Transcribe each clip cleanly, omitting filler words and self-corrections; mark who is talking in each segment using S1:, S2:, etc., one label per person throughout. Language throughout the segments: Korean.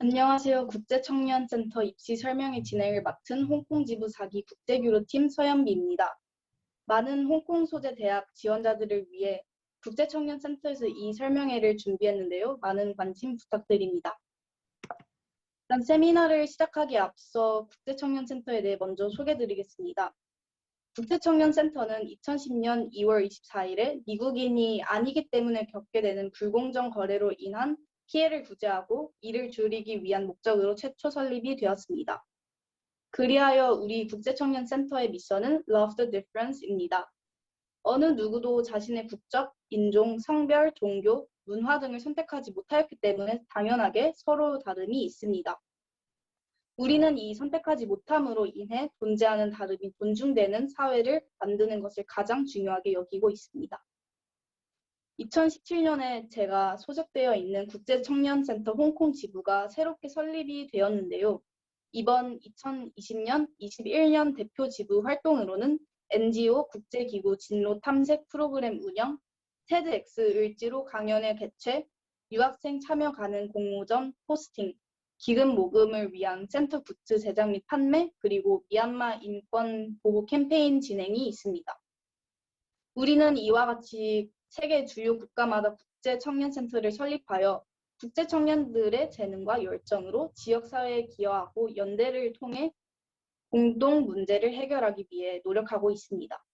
S1: 안녕하세요. 국제청년센터 입시 설명회 진행을 맡은 홍콩 지부 4기 국제교류팀 서연비입니다. 많은 홍콩 소재 대학 지원자들을 위해 국제청년센터에서 이 설명회를 준비했는데요. 많은 관심 부탁드립니다. 일단 세미나를 시작하기에 앞서 국제청년센터에 대해 먼저 소개드리겠습니다. 국제청년센터는 2010년 2월 24일에 미국인이 아니기 때문에 겪게 되는 불공정 거래로 인한 피해를 구제하고 이를 줄이기 위한 목적으로 최초 설립이 되었습니다. 그리하여 우리 국제청년센터의 미션은 Love the Difference입니다. 어느 누구도 자신의 국적, 인종, 성별, 종교, 문화 등을 선택하지 못하였기 때문에 당연하게 서로 다름이 있습니다. 우리는 이 선택하지 못함으로 인해 존재하는 다름이 존중되는 사회를 만드는 것을 가장 중요하게 여기고 있습니다. 2017년에 제가 소속되어 있는 국제청년센터 홍콩 지부가 새롭게 설립이 되었는데요. 이번 2020년, 21년 대표 지부 활동으로는 NGO 국제기구 진로 탐색 프로그램 운영, TEDx 을지로 강연의 개최, 유학생 참여 가능 공모전 포스팅, 기금 모금을 위한 센터 굿즈 제작 및 판매, 그리고 미얀마 인권 보호 캠페인 진행이 있습니다. 우리는 이와 같이 세계 주요 국가마다 국제청년센터를 설립하여 국제청년들의 재능과 열정으로 지역사회에 기여하고 연대를 통해 공동 문제를 해결하기 위해 노력하고 있습니다.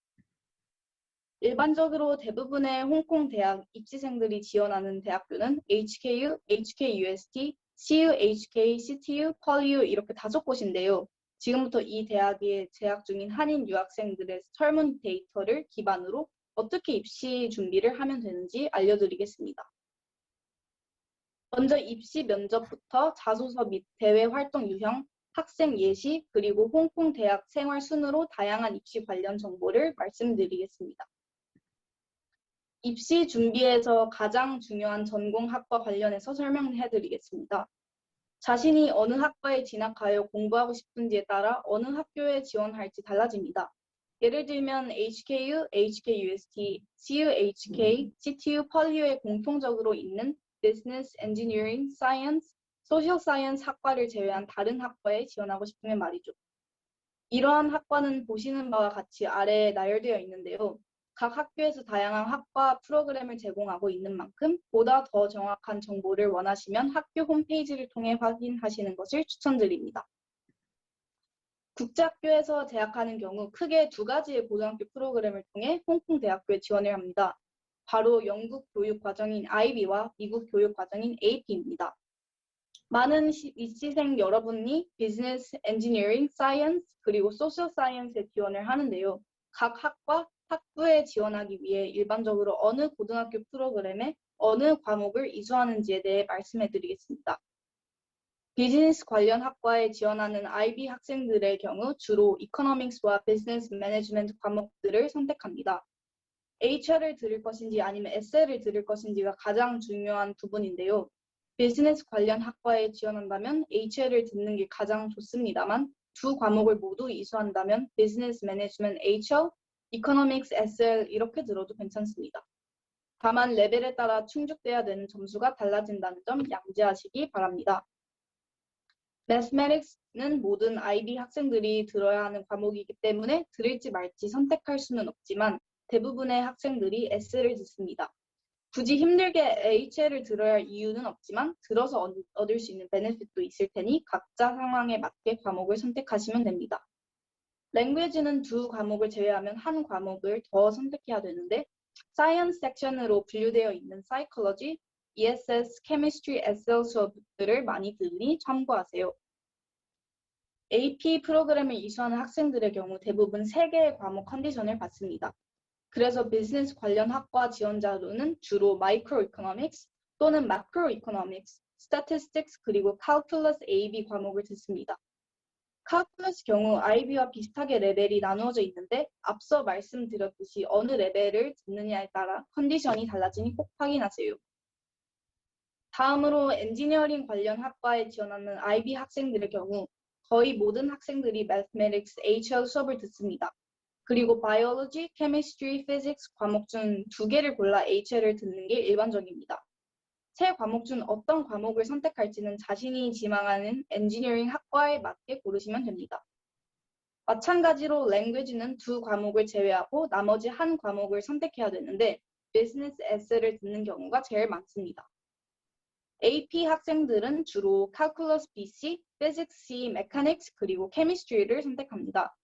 S1: 일반적으로 대부분의 홍콩 대학 입시생들이 지원하는 대학교는 HKU, HKUST, CU, HK, CTU, 펄U 이렇게 5곳인데요. 지금부터 이 대학에 재학 중인 한인 유학생들의 설문 데이터를 기반으로 어떻게 입시 준비를 하면 되는지 알려드리겠습니다. 먼저 입시 면접부터 자소서 및 대외 활동 유형, 학생 예시, 그리고 홍콩 대학 생활 순으로 다양한 입시 관련 정보를 말씀드리겠습니다. 입시 준비에서 가장 중요한 전공 학과 관련해서 설명해 드리겠습니다. 자신이 어느 학과에 진학하여 공부하고 싶은지에 따라 어느 학교에 지원할지 달라집니다. 예를 들면 HKU, HKUST, CU, HK, CTU, 펄유에 공통적으로 있는 Business, Engineering, Science, Social Science 학과를 제외한 다른 학과에 지원하고 싶으면 말이죠. 이러한 학과는 보시는 바와 같이 아래에 나열되어 있는데요. 각 학교에서 다양한 학과 프로그램을 제공하고 있는 만큼 보다 더 정확한 정보를 원하시면 학교 홈페이지를 통해 확인하시는 것을 추천드립니다. 국제학교에서 재학하는 경우 크게 2가지의 고등학교 프로그램을 통해 홍콩 대학교에 지원을 합니다. 바로 영국 교육과정인 IB와 미국 교육과정인 AP입니다. 많은 입시생 여러분이 비즈니스, 엔지니어링, 사이언스, 그리고 소셜 사이언스에 지원을 하는데요. 각 학과, 학부에 지원하기 위해 일반적으로 어느 고등학교 프로그램에 어느 과목을 이수하는지에 대해 말씀해 드리겠습니다. 비즈니스 관련 학과에 지원하는 IB 학생들의 경우 주로 이코노믹스와 비즈니스 매니지먼트 과목들을 선택합니다. HR을 들을 것인지 아니면 에세이를 들을 것인지가 가장 중요한 부분인데요. 비즈니스 관련 학과에 지원한다면 HR을 듣는 게 가장 좋습니다만 두 과목을 모두 이수한다면 비즈니스 매니지먼트 HR, 이코노믹스 SL 이렇게 들어도 괜찮습니다. 다만 레벨에 따라 충족돼야 되는 점수가 달라진다는 점 양지하시기 바랍니다. Mathematics는 모든 IB 학생들이 들어야 하는 과목이기 때문에 들을지 말지 선택할 수는 없지만 대부분의 학생들이 S를 듣습니다. 굳이 힘들게 HL을 들어야 할 이유는 없지만 들어서 얻을 수 있는 베네핏도 있을 테니 각자 상황에 맞게 과목을 선택하시면 됩니다. 랭귀지는 2과목을 제외하면 한 과목을 더 선택해야 되는데 사이언스 섹션으로 분류되어 있는 사이콜로지, ESS, 케미스트리, SL 수업들을 많이 들으니 참고하세요. AP 프로그램을 이수하는 학생들의 경우 대부분 3개의 과목 컨디션을 받습니다. 그래서 비즈니스 관련 학과 지원자로는 주로 마이크로 이코노믹스 또는 마크로 이코노믹스, 스태티스틱스 그리고 칼큘러스 AB 과목을 듣습니다. 칼큘러스 경우 IB와 비슷하게 레벨이 나누어져 있는데 앞서 말씀드렸듯이 어느 레벨을 듣느냐에 따라 컨디션이 달라지니 꼭 확인하세요. 다음으로 엔지니어링 관련 학과에 지원하는 IB 학생들의 경우 거의 모든 학생들이 Mathematics, HR 수업을 듣습니다. 그리고 Biology, Chemistry, Physics 과목 중 2개를 골라 HL을 듣는 게 일반적입니다. 세 과목 중 어떤 과목을 선택할지는 자신이 지망하는 엔지니어링 학과에 맞게 고르시면 됩니다. 마찬가지로 랭귀지는 두 과목을 제외하고 나머지 한 과목을 선택해야 되는데 비즈니스 에세이를 듣는 경우가 제일 많습니다. AP 학생들은 주로 Calculus BC, Physics C, Mechanics 그리고 Chemistry를 선택합니다.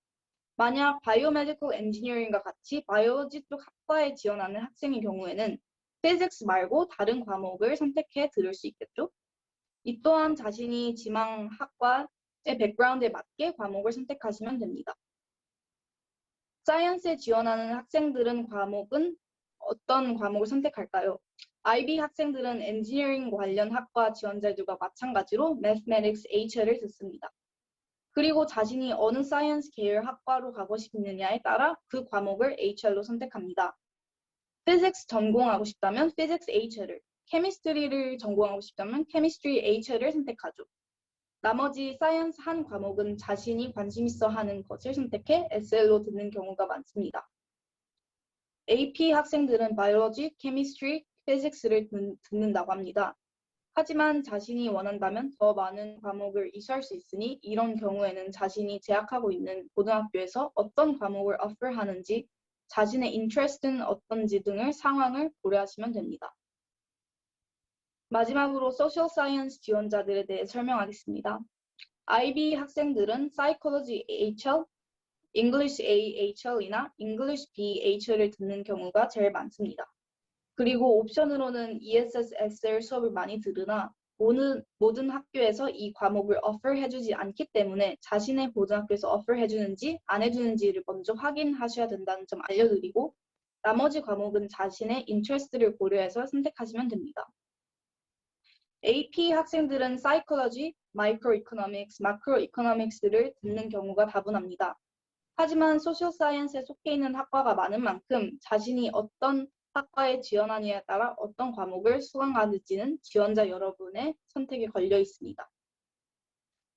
S1: 만약 Biomedical Engineering과 같이 바이오로지 쪽 학과에 지원하는 학생의 경우에는 Physics 말고 다른 과목을 선택해 들을 수 있겠죠? 이 또한 자신이 지망 학과의 백그라운드에 맞게 과목을 선택하시면 됩니다. 사이언스에 지원하는 학생들은 어떤 과목을 선택할까요? IB 학생들은 엔지니어링 관련 학과 지원자들과 마찬가지로 Mathematics H를 듣습니다. 그리고 자신이 어느 사이언스 계열 학과로 가고 싶느냐에 따라 그 과목을 HL로 선택합니다. Physics 전공하고 싶다면 Physics H를, Chemistry를 전공하고 싶다면 Chemistry H를 선택하죠. 나머지 사이언스 한 과목은 자신이 관심 있어 하는 것을 선택해 SL로 듣는 경우가 많습니다. AP 학생들은 Biology, Chemistry, Physics를 듣는다고 합니다. 하지만 자신이 원한다면 더 많은 과목을 이수할 수 있으니 이런 경우에는 자신이 재학하고 있는 고등학교에서 어떤 과목을 offer하는지, 자신의 interest는 어떤지 등을 상황을 고려하시면 됩니다. 마지막으로 소셜 사이언스 지원자들에 대해 설명하겠습니다. IB 학생들은 Psychology HL, English A HL이나 English B H를 듣는 경우가 제일 많습니다. 그리고 옵션으로는 ESS SL 수업을 많이 들으나 모든 학교에서 이 과목을 offer해주지 않기 때문에 자신의 고등학교에서 offer해주는지 안 해주는지를 먼저 확인하셔야 된다는 점 알려드리고 나머지 과목은 자신의 interest를 고려해서 선택하시면 됩니다. AP 학생들은 Psychology, Microeconomics, Macroeconomics를 듣는 경우가 다분합니다. 하지만 소셜 사이언스에 속해 있는 학과가 많은 만큼 자신이 어떤 학과에 지원하느냐에 따라 어떤 과목을 수강하는지는 지원자 여러분의 선택에 걸려 있습니다.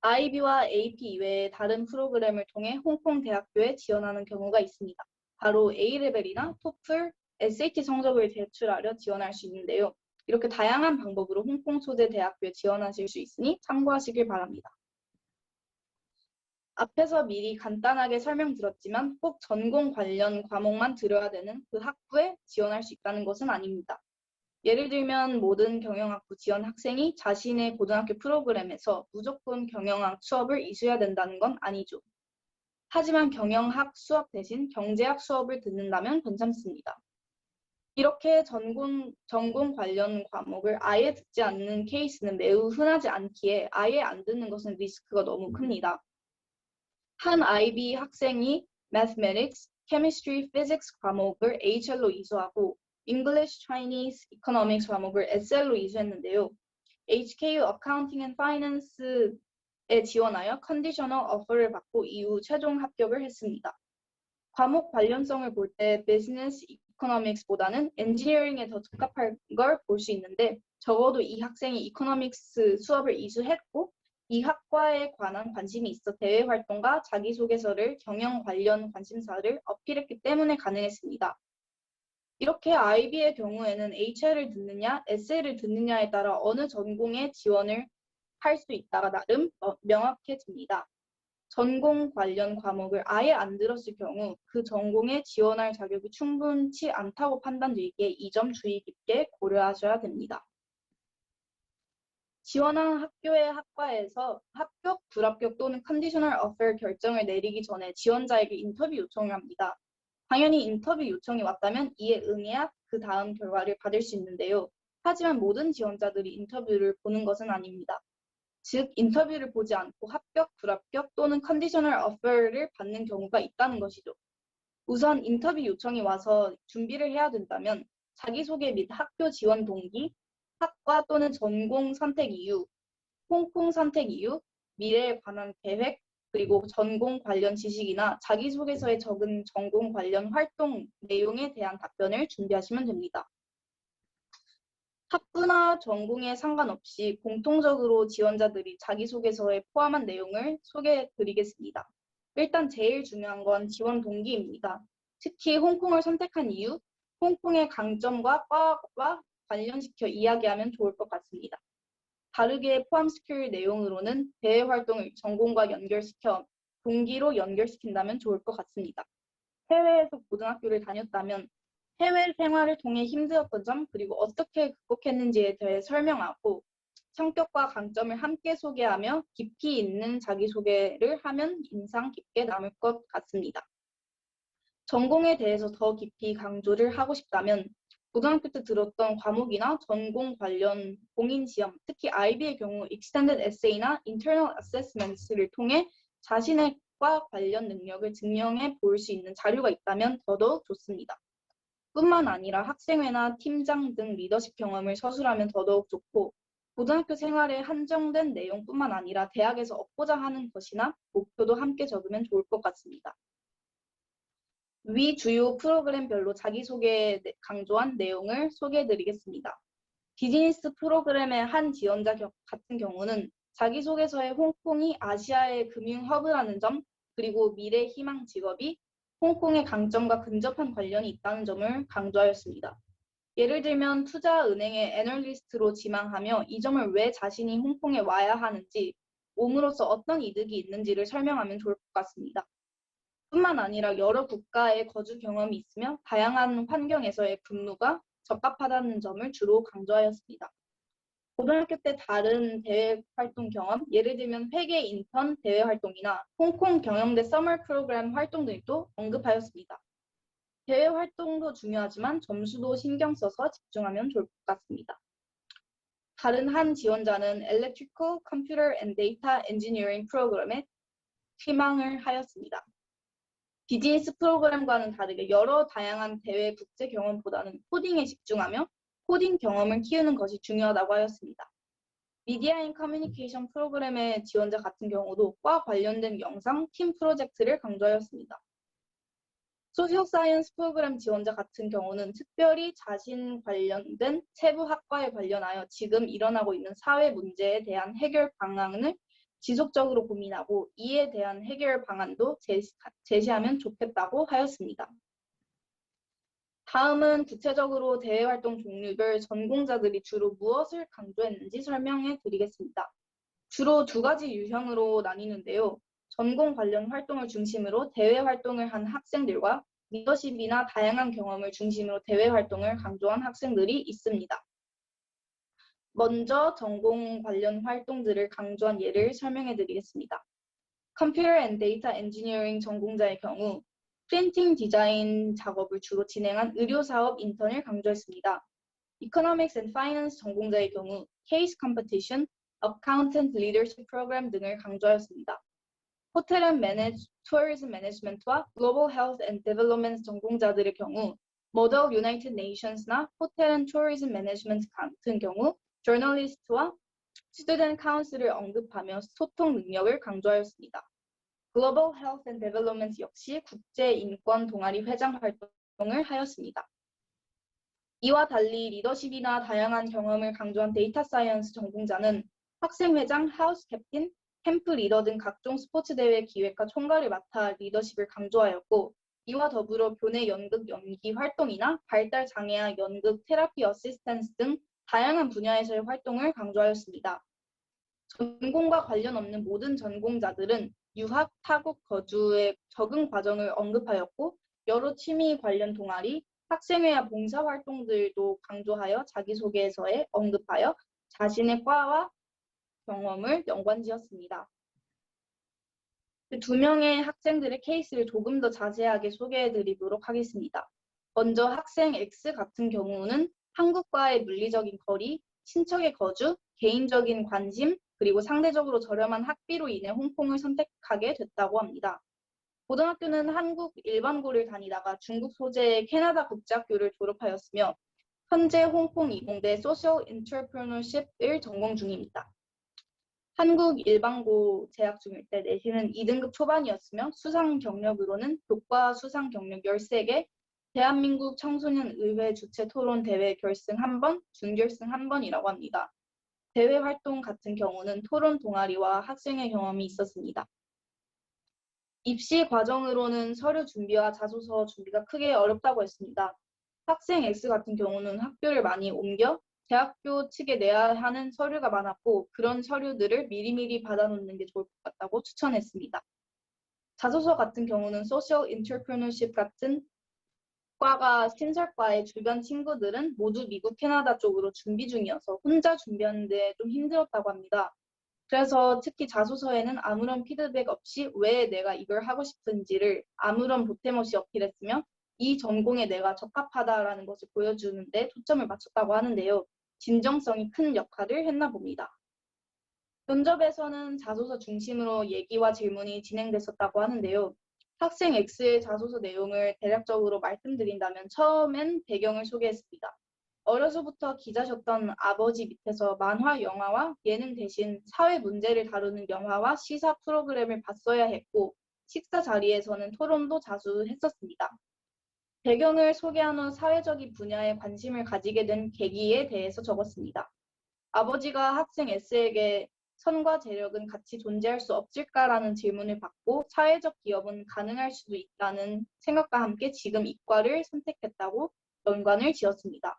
S1: IB와 AP 이외에 다른 프로그램을 통해 홍콩 대학교에 지원하는 경우가 있습니다. 바로 A레벨이나 토플, SAT 성적을 제출하려 지원할 수 있는데요. 이렇게 다양한 방법으로 홍콩 소재 대학교에 지원하실 수 있으니 참고하시길 바랍니다. 앞에서 미리 간단하게 설명드렸지만 꼭 전공 관련 과목만 들어야 되는 그 학부에 지원할 수 있다는 것은 아닙니다. 예를 들면 모든 경영학부 지원 학생이 자신의 고등학교 프로그램에서 무조건 경영학 수업을 이수해야 된다는 건 아니죠. 하지만 경영학 수업 대신 경제학 수업을 듣는다면 괜찮습니다. 이렇게 전공 관련 과목을 아예 듣지 않는 케이스는 매우 흔하지 않기에 아예 안 듣는 것은 리스크가 너무 큽니다. 한 IB 학생이 Mathematics, Chemistry, Physics 과목을 HL로 이수하고 English, Chinese, Economics 과목을 SL로 이수했는데요. HKU Accounting and Finance에 지원하여 컨디셔널 오퍼를 받고 이후 최종 합격을 했습니다. 과목 관련성을 볼 때 Business Economics보다는 엔지니어링에 더 적합한 걸 볼 수 있는데 적어도 이 학생이 이코노믹스 수업을 이수했고 이 학과에 관한 관심이 있어 대외 활동과 자기소개서를 경영 관련 관심사를 어필했기 때문에 가능했습니다. 이렇게 IB의 경우에는 HL을 듣느냐, SL을 듣느냐에 따라 어느 전공에 지원을 할 수 있다가 나름 명확해집니다. 전공 관련 과목을 아예 안 들었을 경우 그 전공에 지원할 자격이 충분치 않다고 판단되기에 이 점 주의 깊게 고려하셔야 됩니다. 지원한 학교의 학과에서 합격, 불합격 또는 컨디셔널 오퍼 결정을 내리기 전에 지원자에게 인터뷰 요청을 합니다. 당연히 인터뷰 요청이 왔다면 이에 응해야 그 다음 결과를 받을 수 있는데요. 하지만 모든 지원자들이 인터뷰를 보는 것은 아닙니다. 즉, 인터뷰를 보지 않고 합격, 불합격 또는 컨디셔널 오퍼를 받는 경우가 있다는 것이죠. 우선 인터뷰 요청이 와서 준비를 해야 된다면 자기소개 및 학교 지원 동기, 학과 또는 전공 선택 이유, 홍콩 선택 이유, 미래에 관한 계획, 그리고 전공 관련 지식이나 자기소개서에 적은 전공 관련 활동 내용에 대한 답변을 준비하시면 됩니다. 학부나 전공에 상관없이 공통적으로 지원자들이 자기소개서에 포함한 내용을 소개해 드리겠습니다. 일단 제일 중요한 건 지원 동기입니다. 특히 홍콩을 선택한 이유, 홍콩의 강점과 과와 관련시켜 이야기하면 좋을 것 같습니다. 다르게 포함시킬 내용으로는 대외 활동을 전공과 연결시켜 동기로 연결시킨다면 좋을 것 같습니다. 해외에서 고등학교를 다녔다면 해외 생활을 통해 힘들었던 점 그리고 어떻게 극복했는지에 대해 설명하고 성격과 강점을 함께 소개하며 깊이 있는 자기소개를 하면 인상 깊게 남을 것 같습니다. 전공에 대해서 더 깊이 강조를 하고 싶다면 고등학교 때 들었던 과목이나 전공 관련 공인 시험, 특히 IB의 경우 Extended Essay나 Internal Assessments를 통해 자신의 과 관련 능력을 증명해 볼 수 있는 자료가 있다면 더더욱 좋습니다. 뿐만 아니라 학생회나 팀장 등 리더십 경험을 서술하면 더더욱 좋고 고등학교 생활에 한정된 내용뿐만 아니라 대학에서 얻고자 하는 것이나 목표도 함께 적으면 좋을 것 같습니다. 위 주요 프로그램별로 자기소개에 강조한 내용을 소개해드리겠습니다. 비즈니스 프로그램의 한 지원자 같은 경우는 자기소개서에 홍콩이 아시아의 금융 허브라는 점, 그리고 미래 희망 직업이 홍콩의 강점과 근접한 관련이 있다는 점을 강조하였습니다. 예를 들면 투자은행의 애널리스트로 지망하며 이 점을 왜 자신이 홍콩에 와야 하는지, 옴으로써 어떤 이득이 있는지를 설명하면 좋을 것 같습니다. 뿐만 아니라 여러 국가의 거주 경험이 있으며 다양한 환경에서의 근무가 적합하다는 점을 주로 강조하였습니다. 고등학교 때 다른 대외 활동 경험, 예를 들면 회계 인턴 대외 활동이나 홍콩 경영대 서머 프로그램 활동 등도 언급하였습니다. 대외 활동도 중요하지만 점수도 신경 써서 집중하면 좋을 것 같습니다. 다른 한 지원자는 Electrical, Computer and Data Engineering 프로그램에 희망을 하였습니다. 비즈니스 프로그램과는 다르게 여러 다양한 대외 국제 경험보다는 코딩에 집중하며 코딩 경험을 키우는 것이 중요하다고 하였습니다. 미디어 앤 커뮤니케이션 프로그램의 지원자 같은 경우도 과 관련된 영상, 팀 프로젝트를 강조하였습니다. 소셜 사이언스 프로그램 지원자 같은 경우는 특별히 자신 관련된 세부 학과에 관련하여 지금 일어나고 있는 사회 문제에 대한 해결 방안을 지속적으로 고민하고 이에 대한 해결 방안도 제시하면 좋겠다고 하였습니다. 다음은 구체적으로 대외활동 종류별 전공자들이 주로 무엇을 강조했는지 설명해 드리겠습니다. 주로 두 가지 유형으로 나뉘는데요. 전공 관련 활동을 중심으로 대외 활동을 한 학생들과 리더십이나 다양한 경험을 중심으로 대외 활동을 강조한 학생들이 있습니다. 먼저 전공 관련 활동들을 강조한 예를 설명해 드리겠습니다. Computer and Data Engineering 전공자의 경우 프린팅 디자인 작업을 주로 진행한 의료사업 인턴을 강조했습니다. Economics and Finance 전공자의 경우 Case Competition, Accountant Leadership Program 등을 강조하였습니다. 호텔 앤 투어리즘 매니지먼트와 글로벌 헬스 앤 데벨롭먼트 전공자들의 경우 모델 유나이티드 네이션스나 호텔 앤 투어리즘 매니지먼트 같은 경우 저널리스트와 스튜던트 카운슬을 언급하며 소통 능력을 강조하였습니다. 글로벌 헬스 앤 데벨롭먼트 역시 국제 인권 동아리 회장 활동을 하였습니다. 이와 달리 리더십이나 다양한 경험을 강조한 데이터 사이언스 전공자는 학생회장, 하우스 캡틴, 캠프 리더 등 각종 스포츠 대회 기획과 총괄을 맡아 리더십을 강조하였고 이와 더불어 교내 연극 연기 활동이나 발달 장애아 연극 테라피 어시스턴스 등 다양한 분야에서의 활동을 강조하였습니다. 전공과 관련 없는 모든 전공자들은 유학, 타국 거주의 적응 과정을 언급하였고 여러 취미 관련 동아리, 학생회와 봉사활동들도 강조하여 자기소개서에 언급하여 자신의 과와 경험을 연관지었습니다. 두 명의 학생들의 케이스를 조금 더 자세하게 소개해드리도록 하겠습니다. 먼저 학생 X 같은 경우는 한국과의 물리적인 거리, 친척의 거주, 개인적인 관심, 그리고 상대적으로 저렴한 학비로 인해 홍콩을 선택하게 됐다고 합니다. 고등학교는 한국 일반고를 다니다가 중국 소재의 캐나다 국제학교를 졸업하였으며 현재 홍콩 이공대 소셜 인터프레너십을 전공 중입니다. 한국 일반고 재학 중일 때 내신은 2등급 초반이었으며 수상 경력으로는 교과 수상 경력 13개, 대한민국 청소년 의회 주최 토론 대회 결승 1번, 준결승 1번이라고 합니다. 대외 활동 같은 경우는 토론 동아리와 학생의 경험이 있었습니다. 입시 과정으로는 서류 준비와 자소서 준비가 크게 어렵다고 했습니다. 학생 X 같은 경우는 학교를 많이 옮겨 대학교 측에 내야 하는 서류가 많았고 그런 서류들을 미리미리 받아놓는 게 좋을 것 같다고 추천했습니다. 자소서 같은 경우는 소셜 인터프레너십 같은 과가 신설과의 주변 친구들은 모두 미국, 캐나다 쪽으로 준비 중이어서 혼자 준비하는데 좀 힘들었다고 합니다. 그래서 특히 자소서에는 아무런 피드백 없이 왜 내가 이걸 하고 싶은지를 아무런 보탬 없이 어필했으며 이 전공에 내가 적합하다라는 것을 보여주는데 초점을 맞췄다고 하는데요. 진정성이 큰 역할을 했나 봅니다. 면접에서는 자소서 중심으로 얘기와 질문이 진행됐었다고 하는데요. 학생 X의 자소서 내용을 대략적으로 말씀드린다면 처음엔 배경을 소개했습니다. 어려서부터 기자셨던 아버지 밑에서 만화, 영화와 예능 대신 사회 문제를 다루는 영화와 시사 프로그램을 봤어야 했고 식사 자리에서는 토론도 자주 했었습니다. 배경을 소개한 후 사회적인 분야에 관심을 가지게 된 계기에 대해서 적었습니다. 아버지가 학생 S에게 선과 재력은 같이 존재할 수 없을까라는 질문을 받고 사회적 기업은 가능할 수도 있다는 생각과 함께 지금 이과를 선택했다고 연관을 지었습니다.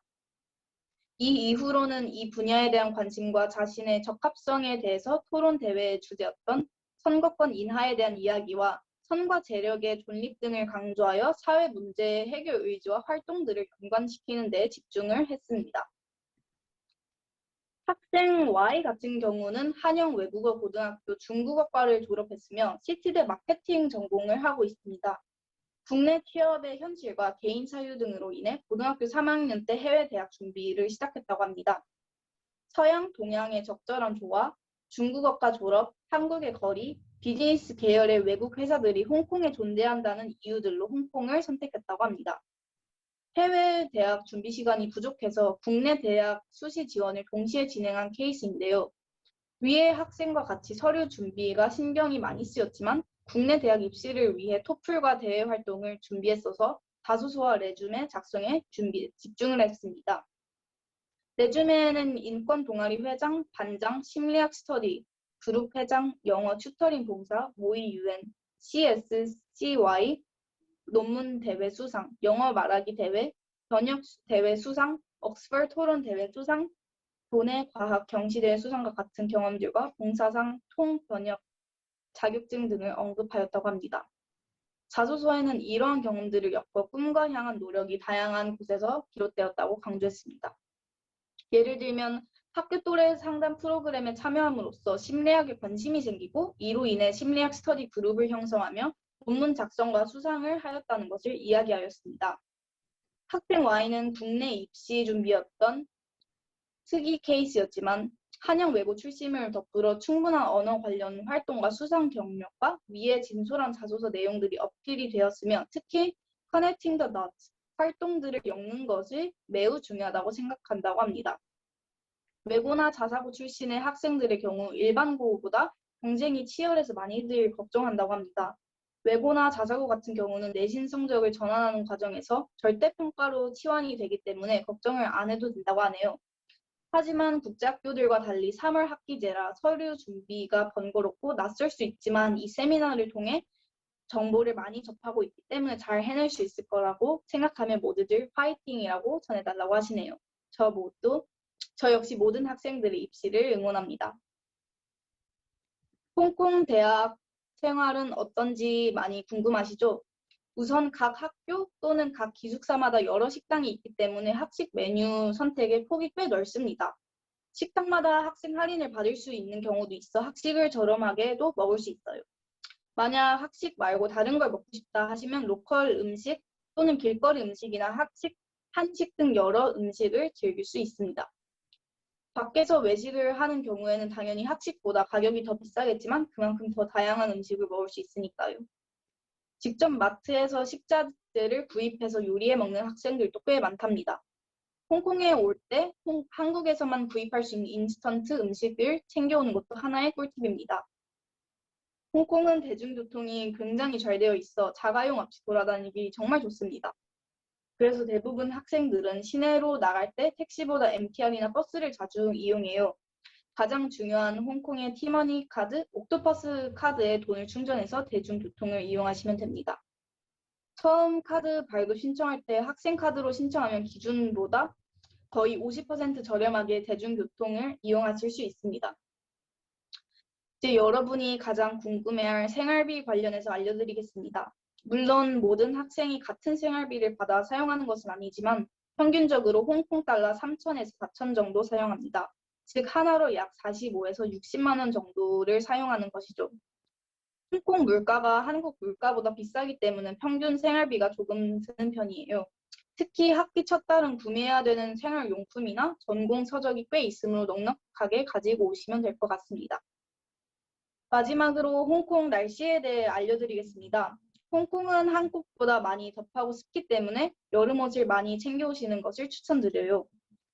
S1: 이 이후로는 이 분야에 대한 관심과 자신의 적합성에 대해서 토론 대회의 주제였던 선거권 인하에 대한 이야기와 선과 재력의 존립 등을 강조하여 사회 문제의 해결 의지와 활동들을 연관시키는 데 집중을 했습니다. 학생 Y 같은 경우는 한영 외국어 고등학교 중국어과를 졸업했으며 시티대 마케팅 전공을 하고 있습니다. 국내 취업의 현실과 개인 사유 등으로 인해 고등학교 3학년 때 해외 대학 준비를 시작했다고 합니다. 서양, 동양의 적절한 조화, 중국어과 졸업, 한국의 거리, 비즈니스 계열의 외국 회사들이 홍콩에 존재한다는 이유들로 홍콩을 선택했다고 합니다. 해외 대학 준비 시간이 부족해서 국내 대학 수시 지원을 동시에 진행한 케이스인데요. 위의 학생과 같이 서류 준비가 신경이 많이 쓰였지만 국내 대학 입시를 위해 토플과 대외 활동을 준비했어서 자소서와 레주메 작성에 집중을 했습니다. 레주메에는 인권 동아리 회장, 반장, 심리학 스터디, 그룹 회장, 영어 튜터링 봉사, 모의 UN, CSCY, 논문 대회 수상, 영어 말하기 대회, 번역 대회 수상, 옥스퍼드 토론 대회 수상, 도내 과학 경시대회 수상과 같은 경험들과 봉사상, 통번역 자격증 등을 언급하였다고 합니다. 자소서에는 이러한 경험들을 엮어 꿈과 향한 노력이 다양한 곳에서 비롯되었다고 강조했습니다. 예를 들면 학교 또래 상담 프로그램에 참여함으로써 심리학에 관심이 생기고 이로 인해 심리학 스터디 그룹을 형성하며 논문 작성과 수상을 하였다는 것을 이야기하였습니다. 학생 Y는 국내 입시 준비였던 특이 케이스였지만 한영 외고 출신을 덕분으로 충분한 언어 관련 활동과 수상 경력과 위의 진솔한 자소서 내용들이 어필이 되었으며 특히 Connecting the Dots 활동들을 엮는 것이 매우 중요하다고 생각한다고 합니다. 외고나 자사고 출신의 학생들의 경우 일반고보다 경쟁이 치열해서 많이들 걱정한다고 합니다. 외고나 자사고 같은 경우는 내신 성적을 전환하는 과정에서 절대평가로 치환이 되기 때문에 걱정을 안 해도 된다고 하네요. 하지만 국제학교들과 달리 3월 학기제라 서류 준비가 번거롭고 낯설 수 있지만 이 세미나를 통해 정보를 많이 접하고 있기 때문에 잘 해낼 수 있을 거라고 생각하며 모두들 파이팅이라고 전해달라고 하시네요. 저 역시 모든 학생들의 입시를 응원합니다. 홍콩 대학 생활은 어떤지 많이 궁금하시죠? 우선 각 학교 또는 각 기숙사마다 여러 식당이 있기 때문에 학식 메뉴 선택의 폭이 꽤 넓습니다. 식당마다 학생 할인을 받을 수 있는 경우도 있어 학식을 저렴하게도 먹을 수 있어요. 만약 학식 말고 다른 걸 먹고 싶다 하시면 로컬 음식 또는 길거리 음식이나 한식 등 여러 음식을 즐길 수 있습니다. 밖에서 외식을 하는 경우에는 당연히 학식보다 가격이 더 비싸겠지만 그만큼 더 다양한 음식을 먹을 수 있으니까요. 직접 마트에서 식자재를 구입해서 요리해 먹는 학생들도 꽤 많답니다. 홍콩에 올 때 한국에서만 구입할 수 있는 인스턴트 음식을 챙겨오는 것도 하나의 꿀팁입니다. 홍콩은 대중교통이 굉장히 잘 되어 있어 자가용 없이 돌아다니기 정말 좋습니다. 그래서 대부분 학생들은 시내로 나갈 때 택시보다 MTR이나 버스를 자주 이용해요. 가장 중요한 홍콩의 티머니 카드, 옥토퍼스 카드에 돈을 충전해서 대중교통을 이용하시면 됩니다. 처음 카드 발급 신청할 때 학생 카드로 신청하면 기준보다 거의 50% 저렴하게 대중교통을 이용하실 수 있습니다. 이제 여러분이 가장 궁금해할 생활비 관련해서 알려드리겠습니다. 물론 모든 학생이 같은 생활비를 받아 사용하는 것은 아니지만 평균적으로 홍콩 달러 3,000에서 4,000 정도 사용합니다. 즉 하나로 약 45에서 60만 원 정도를 사용하는 것이죠. 홍콩 물가가 한국 물가보다 비싸기 때문에 평균 생활비가 조금 드는 편이에요. 특히 학기 첫 달은 구매해야 되는 생활용품이나 전공 서적이 꽤 있으므로 넉넉하게 가지고 오시면 될 것 같습니다. 마지막으로 홍콩 날씨에 대해 알려드리겠습니다. 홍콩은 한국보다 많이 덥하고 습기 때문에 여름 옷을 많이 챙겨오시는 것을 추천드려요.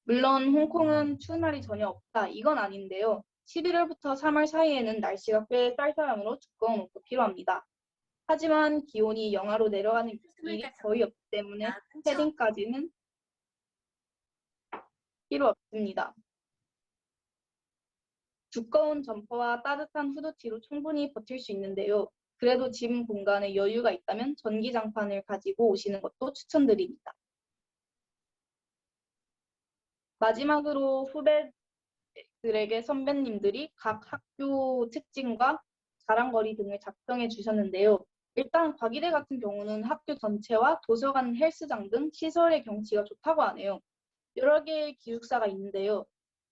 S1: 물론 홍콩은 추운 날이 전혀 없다, 이건 아닌데요. 11월부터 3월 사이에는 날씨가 꽤 쌀쌀하므로 두꺼운 옷도 필요합니다. 하지만 기온이 영하로 내려가는 일이 거의 없기 때문에 패딩까지는 필요 없습니다. 두꺼운 점퍼와 따뜻한 후드티로 충분히 버틸 수 있는데요. 그래도 짐 공간에 여유가 있다면 전기장판을 가지고 오시는 것도 추천드립니다. 마지막으로 후배들에게 선배님들이 각 학교 특징과 자랑거리 등을 작성해 주셨는데요. 일단 과기대 같은 경우는 학교 전체와 도서관, 헬스장 등 시설의 경치가 좋다고 하네요. 여러 개의 기숙사가 있는데요.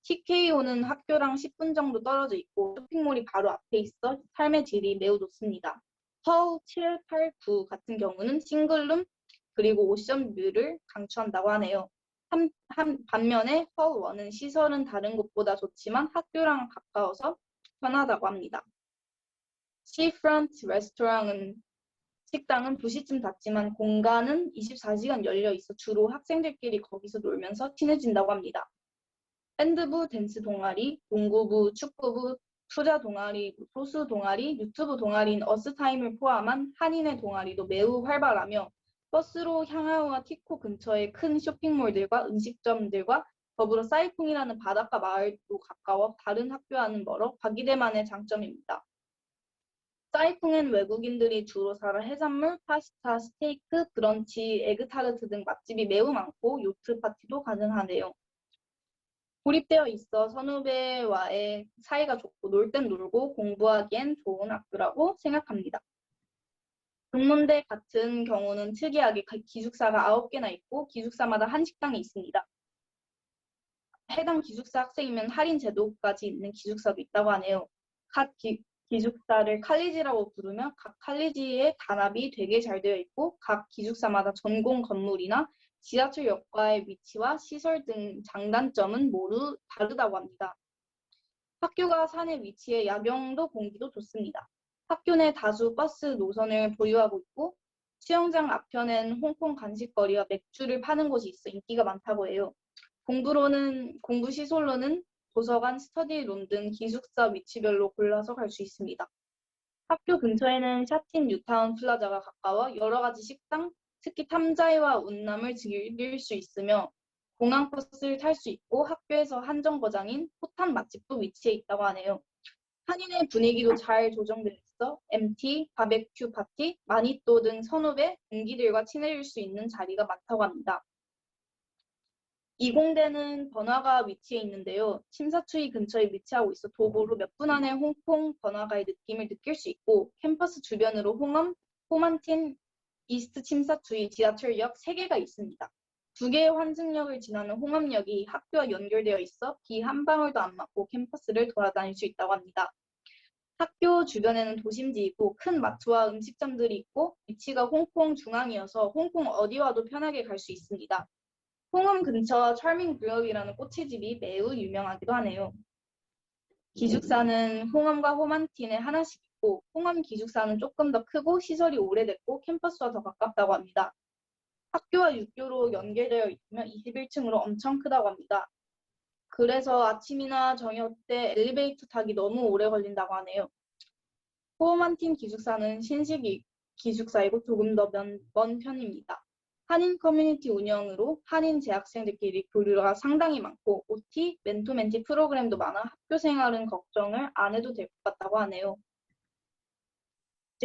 S1: TKO는 학교랑 10분 정도 떨어져 있고 쇼핑몰이 바로 앞에 있어 삶의 질이 매우 좋습니다. 서울 789 같은 경우는 싱글룸 그리고 오션뷰를 강추한다고 하네요. 반면에 서울 1은 시설은 다른 곳보다 좋지만 학교랑 가까워서 편하다고 합니다. 시프런트 레스토랑은 식당은 2시쯤 닫지만 공간은 24시간 열려 있어 주로 학생들끼리 거기서 놀면서 친해진다고 합니다. 밴드부, 댄스 동아리, 농구부, 축구부, 투자 동아리, 소수 동아리, 유튜브 동아리인 어스타임을 포함한 한인의 동아리도 매우 활발하며 버스로 향하우와 티코 근처의 큰 쇼핑몰들과 음식점들과 더불어 사이풍이라는 바닷가 마을도 가까워 다른 학교와는 멀어 과기대만의 장점입니다. 사이풍엔 외국인들이 주로 살아 해산물, 파스타, 스테이크, 브런치, 에그타르트 등 맛집이 매우 많고 요트 파티도 가능하네요. 고립되어 있어 선후배와의 사이가 좋고 놀 땐 놀고 공부하기엔 좋은 학교라고 생각합니다. 동문대 같은 경우는 특이하게 기숙사가 9개나 있고 기숙사마다 한식당이 있습니다. 해당 기숙사 학생이면 할인 제도까지 있는 기숙사도 있다고 하네요. 각 기숙사를 칼리지라고 부르며 각 칼리지의 단합이 되게 잘 되어 있고 각 기숙사마다 전공 건물이나 지하철역과의 위치와 시설 등 장단점은 모두 다르다고 합니다. 학교가 산에 위치해 야경도 공기도 좋습니다. 학교 내 다수 버스 노선을 보유하고 있고 수영장 앞편엔 홍콩 간식거리와 맥주를 파는 곳이 있어 인기가 많다고 해요. 공부 시설로는 도서관, 스터디룸 등 기숙사 위치별로 골라서 갈 수 있습니다. 학교 근처에는 샤틴 뉴타운 플라자가 가까워 여러 가지 식당, 특히 탐자이와 운남을 즐길 수 있으며 공항버스를 탈 수 있고 학교에서 한정거장인 호탄 맛집도 위치해 있다고 하네요. 한인의 분위기도 잘 조정되어 있어 MT, 바베큐 파티, 마니또 등 선후배, 동기들과 친해질 수 있는 자리가 많다고 합니다. 이공대는 번화가 위치해 있는데요. 침사추이 근처에 위치하고 있어 도보로 몇 분 안에 홍콩 번화가의 느낌을 느낄 수 있고 캠퍼스 주변으로 홍엄, 호만틴, 이스트 침사추이 지하철역 3개가 있습니다. 2개의 환승역을 지나는 홍엄역이 학교와 연결되어 있어 비 한 방울도 안 맞고 캠퍼스를 돌아다닐 수 있다고 합니다. 학교 주변에는 도심지이고 큰 마트와 음식점들이 있고 위치가 홍콩 중앙이어서 홍콩 어디 와도 편하게 갈 수 있습니다. 홍엄 근처 철밍 구역이라는 꼬치집이 매우 유명하기도 하네요. 기숙사는 홍엄과 호만틴에 하나씩 있고 홍엄 기숙사는 조금 더 크고 시설이 오래됐고 캠퍼스와 더 가깝다고 합니다. 학교와 육교로 연결되어 있으며 21층으로 엄청 크다고 합니다. 그래서 아침이나 저녁 때 엘리베이터 타기 너무 오래 걸린다고 하네요. 호만틴 기숙사는 신식 기숙사이고 조금 더 먼 편입니다. 한인 커뮤니티 운영으로 한인 재학생들끼리 교류가 상당히 많고 OT, 멘토멘티 프로그램도 많아 학교 생활은 걱정을 안 해도 될 것 같다고 하네요.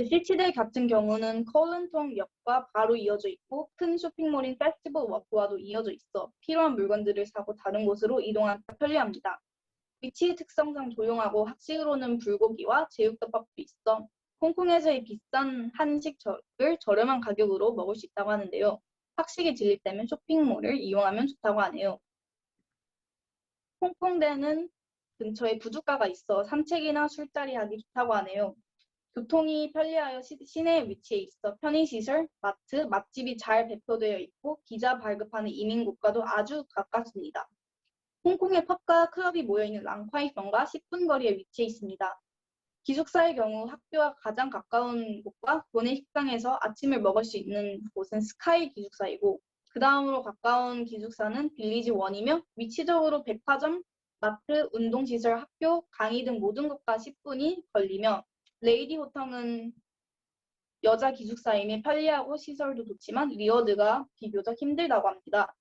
S1: 시티들 같은 경우는 컬른턴 역과 바로 이어져 있고 큰 쇼핑몰인 페스티벌 워크와도 이어져 있어 필요한 물건들을 사고 다른 곳으로 이동하기가 편리합니다. 위치 특성상 조용하고 학식으로는 불고기와 제육덮밥도 있어 홍콩에서의 비싼 한식을 저렴한 가격으로 먹을 수 있다고 하는데요. 학식이 질릴 때면 쇼핑몰을 이용하면 좋다고 하네요. 홍콩대는 근처에 부둣가가 있어 산책이나 술자리 하기 좋다고 하네요. 교통이 편리하여 시내에 위치해 있어 편의시설, 마트, 맛집이 잘 배포되어 있고 비자 발급하는 이민국가도 아주 가깝습니다. 홍콩의 펍과 클럽이 모여있는 랑콰이성과 10분 거리에 위치해 있습니다. 기숙사의 경우 학교와 가장 가까운 곳과 본회 식당에서 아침을 먹을 수 있는 곳은 스카이 기숙사이고 그 다음으로 가까운 기숙사는 빌리지 원이며 위치적으로 백화점, 마트, 운동시설, 학교, 강의 등 모든 것과 10분이 걸리며 레이디 호탕은 여자 기숙사임에 편리하고 시설도 좋지만 리어드가 비교적 힘들다고 합니다.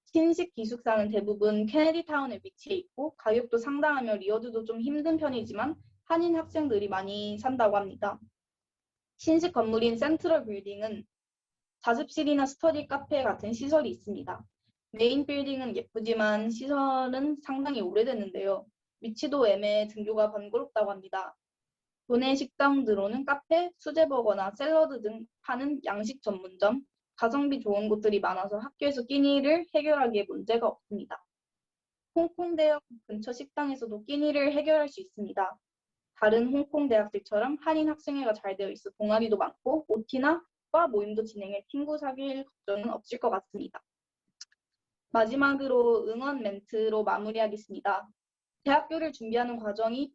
S1: 신식 기숙사는 대부분 케네디타운에 위치해 있고 가격도 상당하며 리어드도 좀 힘든 편이지만 한인 학생들이 많이 산다고 합니다. 신식 건물인 센트럴 빌딩은 자습실이나 스터디 카페 같은 시설이 있습니다. 메인 빌딩은 예쁘지만 시설은 상당히 오래됐는데요. 위치도 애매해 등교가 번거롭다고 합니다. 도내 식당으로는 카페, 수제버거나 샐러드 등 파는 양식 전문점, 가성비 좋은 곳들이 많아서 학교에서 끼니를 해결하기에 문제가 없습니다. 홍콩대학 근처 식당에서도 끼니를 해결할 수 있습니다. 다른 홍콩 대학들처럼 한인 학생회가 잘 되어 있어 동아리도 많고 OT나 과 모임도 진행해 친구 사귈 걱정은 없을 것 같습니다. 마지막으로 응원 멘트로 마무리하겠습니다. 대학교를 준비하는 과정이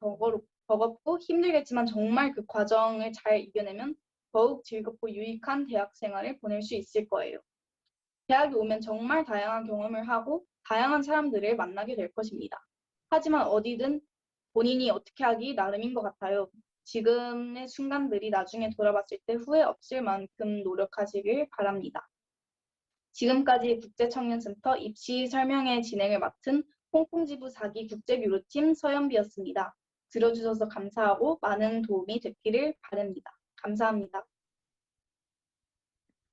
S1: 버겁고 힘들겠지만 정말 그 과정을 잘 이겨내면 더욱 즐겁고 유익한 대학 생활을 보낼 수 있을 거예요. 대학에 오면 정말 다양한 경험을 하고 다양한 사람들을 만나게 될 것입니다. 하지만 어디든 본인이 어떻게 하기 나름인 것 같아요. 지금의 순간들이 나중에 돌아봤을 때 후회 없을 만큼 노력하시길 바랍니다. 지금까지 국제청년센터 입시 설명회 진행을 맡은 홍콩지부 4기 국제교류팀 서연비였습니다. 들어주셔서 감사하고 많은 도움이 됐기를 바랍니다. 감사합니다.